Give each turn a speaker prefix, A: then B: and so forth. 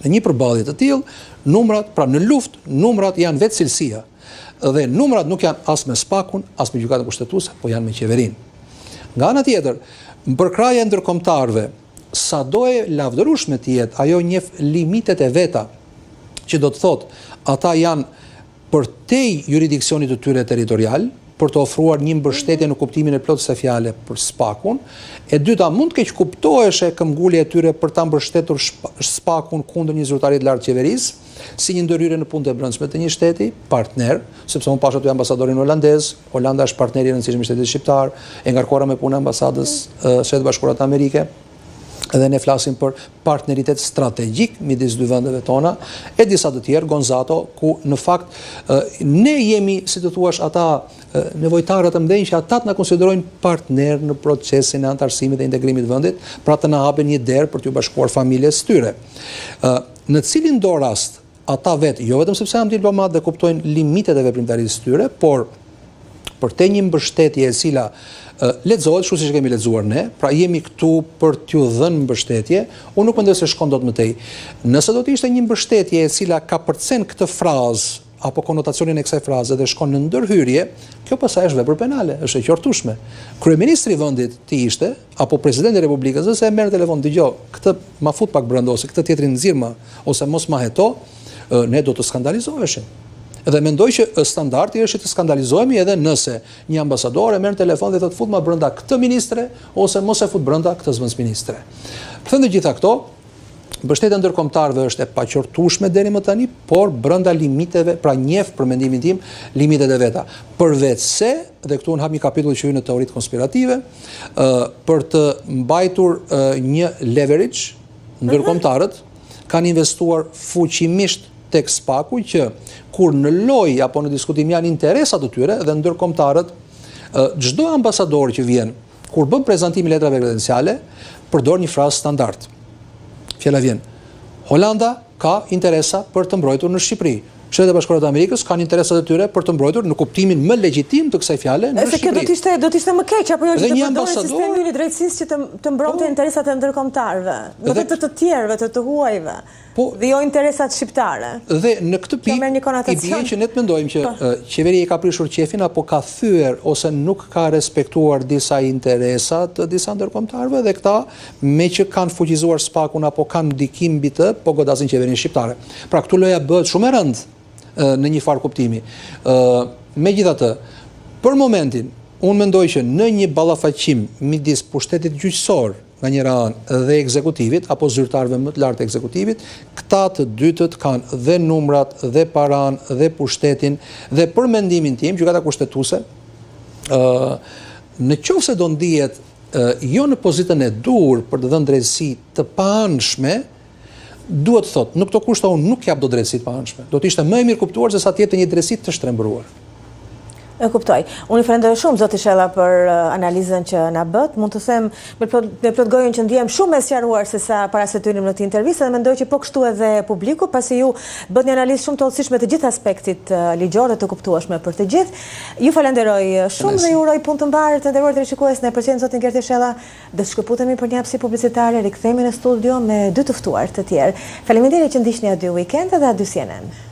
A: Në një përballje të tillë, numrat, pra në luftë, numrat janë vetë cilësia. Dhe numrat nuk janë as me SPAK-un, as me gjykatën kushtetuese, po janë me qeverinë. Nga ana tjetër, mbërkraja e ndërkombëtarëve, sado e lavdërueshme të jetë, ajo njeh limitet e veta, që do të thotë, ata janë përtej jurisdiksionit të tyre territorial, për të ofruar një mbështetje në kuptimin e plotës së fjale për SPAK-un. E dyta, mund të keq kuptoheshe këmbgulja e tyre për ta mbështetur SPAK-un kundër një zyrtari të lartë qeverisë, si një ndërhyrje në punët e brendshme të një shteti partner, sepse unë pash aty ambasadorin holandez, Holanda është partneri i rëndësishëm i shtetit shqiptar, e ngarkuara me punën e ambasadës së Shtetit Bashkuar të Amerikës. Edhe ne flasim për partneritet strategjik midis dy vendeve tona, e disa të tjerë, Gonzato, ku në fakt ne jemi, si të thuash, ata nevojtarët e mëdhenj që ata të na konsiderojnë partner në procesin e antarësimit dhe integrimit të vendit, pra të na hapen një derë për t'u bashkuar familjes tyre. Në cilin do rast ata vetë, jo vetëm sepse janë diplomat dhe kuptojnë limitet e veprimtarisë tyre, por për te një mbështetje e cila lexohet, kështu siç kemi lexuar ne, pra jemi këtu për t'ju dhënë mbështetje, unë nuk mendoj se shkon dot më tej. Nëse do të ishte një mbështetje e cila ka përcen këtë frazë apo konotacionin e kësaj fraze dhe shkon në ndërhyrje, kjo pastaj është vepër penale, është e qortueshme. Kryeministri i vendit të ishte apo presidenti i Republikës ose e merr telefon, dëgjoj, këtë ma fut pak brenda ose këtë tjetrin nxirr më ose mos ma heto, ne do të skandalizoheshim. Dhe mendoj që standardi është të skandalizohemi edhe nëse një ambasador e merr telefon dhe thotë fut ma brenda këtë ministre ose mos e fut brenda këtë zëvendësministre. Thënë gjitha këto, mbështetja ndërkombëtarëve është e paqortueshme deri më tani, por brenda limiteve, pra njeh për mendimin tim limitet e veta. Përveç se, dhe këtu unë hap një kapitull që hyn në teoritë konspirative, për të mbajtur një leverage, ndërkombëtarët kanë investuar fuqimisht tek SPAK-u që kur në lojë apo në diskutim janë interesat të tyre dhe ndërkombëtarët, çdo ambasador që vjen, kur bën prezantimin e letrave kredenciale, përdor një frazë standard. Fjala vjen: Holanda ka interesa për të mbrojtur në Shqipëri. Shtetet e Bashkuara të Amerikës kanë interesat e tyre për të mbrojtur në kuptimin më legjitim të kësaj fjale në Shqipëri.
B: Kjo do të ishte më keq apo jo që të përdoret sistemi i drejtësisë që të mbronte interesat e ndërkombëtarëve, do të tjerëve, të huajve. Dhe jo interesat shqiptare.
A: Dhe në këtë pikë i bie që ne të mendojmë që qeveria i ka prishur qefin apo ka thyer ose nuk ka respektuar disa interesa të disa ndërkombëtarëve dhe këta me që kanë fuqizuar SPAK-un apo kanë ndikim mbi të, po godasin qeverinë shqiptare. Pra këtu loja bëhet shumë e rëndë në një farë kuptimi. Megjithatë, për momentin, unë mendoj që në një ballafaqim midis pushtetit gjyqësor nga njëra anë dhe ekzekutivit, apo zyrtarëve më të lartë të ekzekutivit, këta të dytët kanë dhe numrat, dhe paran, dhe pushtetin, dhe për mendimin tim, gjykata kushtetuese, në qoftë se do ndihet jo në pozitën e dur për të dhënë drejtësi të paanshme, duhet të thotë, në këto kushte unë nuk jap do drejtësi të paanshme. Do të ishte më e mirë kuptuar se sa të jetë një drejtësi të shtrembruar.
B: E kuptoj. Unë i falenderoj shumë zoti Shella për analizën që na bët. Mund të them me plot gojën që ndihem shumë e sqaruar se sa para se të hynim në këtë intervistë dhe mendoj që po kështu edhe publiku, pasi ju bët një analizë shumë të hollësishme të gjithë aspektit ligjor dhe të kuptueshme për të gjithë. Ju falenderoj shumë dhe ju uroj punë të mbarë të nderuar televizionistë. Ne përqendrohemi zotin Gerti Shella, do të shkëputemi për një hapësi publicitare, rikthehemi në studio me dy të ftuar të tjerë. Faleminderit që ndiqni A2 Weekend dhe A2 CNN.